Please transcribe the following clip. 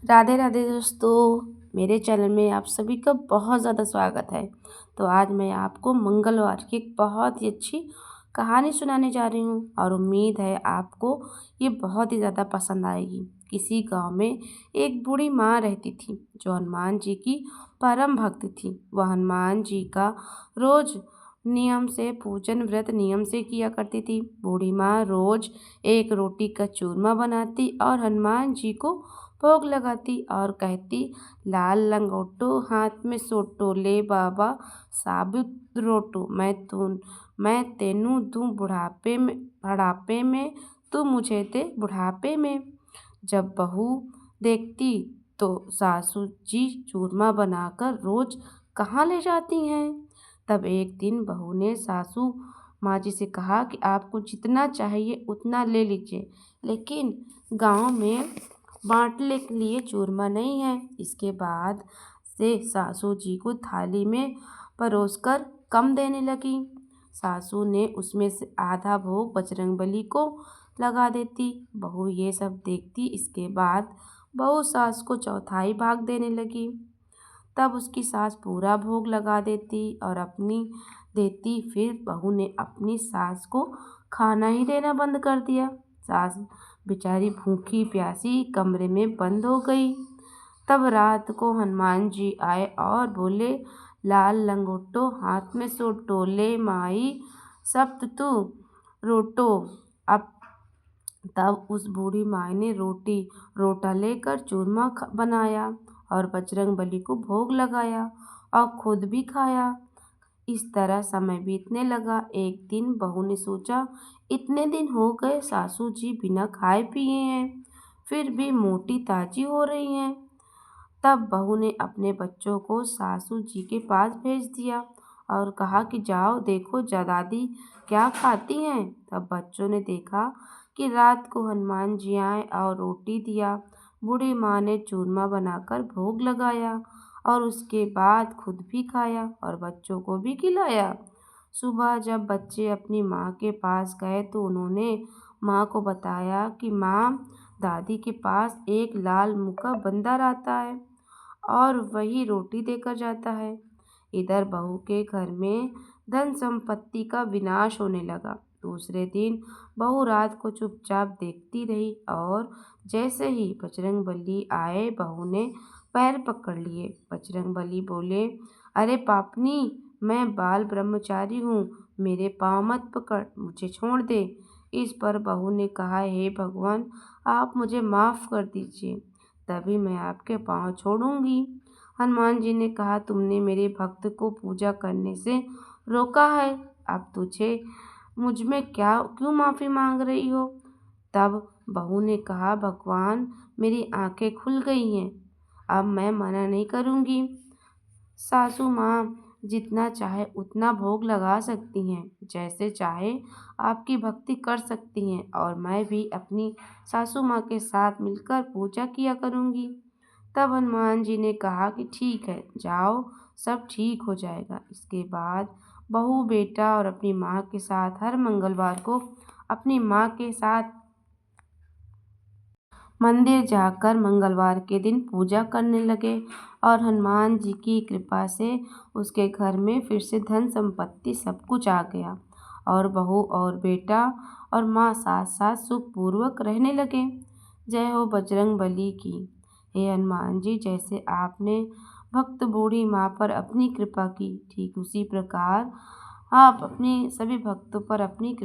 राधे राधे दोस्तों, मेरे चैनल में आप सभी का बहुत ज़्यादा स्वागत है। तो आज मैं आपको मंगलवार की एक बहुत ही अच्छी कहानी सुनाने जा रही हूँ और उम्मीद है आपको ये बहुत ही ज़्यादा पसंद आएगी। किसी गांव में एक बूढ़ी माँ रहती थी जो हनुमान जी की परम भक्त थी। वह हनुमान जी का रोज नियम से पूजन व्रत नियम से किया करती थी। बूढ़ी माँ रोज एक रोटी का चूरमा बनाती और हनुमान जी को भोग लगाती और कहती, लाल लंगोटो हाथ में सोटो ले बाबा साबुत रोटो मैं तेनू दूँ बुढ़ापे में तू मुझे दे बुढ़ापे में। जब बहू देखती तो सासू जी चूरमा बनाकर रोज कहाँ ले जाती हैं। तब एक दिन बहू ने सासू माँ जी से कहा कि आपको जितना चाहिए उतना ले लीजिए, लेकिन गांव में बाटने के लिए चूरमा नहीं है। इसके बाद से सासू जी को थाली में परोसकर कम देने लगी। सासू ने उसमें से आधा भोग बजरंगबली को लगा देती। बहू ये सब देखती। इसके बाद बहू सास को चौथाई भाग देने लगी। तब उसकी सास पूरा भोग लगा देती और अपनी देती। फिर बहू ने अपनी सास को खाना ही देना बंद कर दिया। सास बेचारी भूखी प्यासी कमरे में बंद हो गई। तब रात को हनुमान जी आए और बोले, लाल लंगोटो हाथ में सोटो ले माई सब तू रोटो। अब तब उस बूढ़ी माई ने रोटा लेकर चूरमा बनाया और बजरंगबली को भोग लगाया और खुद भी खाया। इस तरह समय बीतने लगा। एक दिन बहू ने सोचा, इतने दिन हो गए सासू जी बिना खाए पिए हैं, फिर भी मोटी ताजी हो रही हैं। तब बहू ने अपने बच्चों को सासू जी के पास भेज दिया और कहा कि जाओ देखो दादी क्या खाती हैं। तब बच्चों ने देखा कि रात को हनुमान जी आए और रोटी दिया। बूढ़ी माँ ने चूरमा बनाकर भोग लगाया और उसके बाद खुद भी खाया और बच्चों को भी खिलाया। सुबह जब बच्चे अपनी माँ के पास गए तो उन्होंने माँ को बताया कि माँ, दादी के पास एक लाल मुंह का बंदर आता है और वही रोटी देकर जाता है। इधर बहू के घर में धन संपत्ति का विनाश होने लगा। दूसरे दिन बहू रात को चुपचाप देखती रही और जैसे ही बजरंगबली आए बहू ने पैर पकड़ लिए। बजरंगबली बोले, अरे पापनी, मैं बाल ब्रह्मचारी हूँ, मेरे पाँव मत पकड़, मुझे छोड़ दे। इस पर बहू ने कहा, हे भगवान, आप मुझे माफ़ कर दीजिए, तभी मैं आपके पाँव छोड़ूंगी। हनुमान जी ने कहा, तुमने मेरे भक्त को पूजा करने से रोका है, अब तुझे मुझ में क्या क्यों माफ़ी मांग रही हो। तब बहू ने कहा, भगवान, मेरी आंखें खुल गई हैं, अब मैं मना नहीं करूँगी। सासू माँ जितना चाहे उतना भोग लगा सकती हैं, जैसे चाहे आपकी भक्ति कर सकती हैं और मैं भी अपनी सासू माँ के साथ मिलकर पूजा किया करूँगी। तब हनुमान जी ने कहा कि ठीक है, जाओ, सब ठीक हो जाएगा। इसके बाद बहू बेटा और अपनी माँ के साथ हर मंगलवार को अपनी माँ के साथ मंदिर जाकर मंगलवार के दिन पूजा करने लगे और हनुमान जी की कृपा से उसके घर में फिर से धन संपत्ति सब कुछ आ गया और बहू और बेटा और माँ साथ साथ सुखपूर्वक रहने लगे। जय हो बजरंग बली की। हे हनुमान जी, जैसे आपने भक्त बूढ़ी माँ पर अपनी कृपा की, ठीक उसी प्रकार आप अपने सभी भक्तों पर अपनी कृपा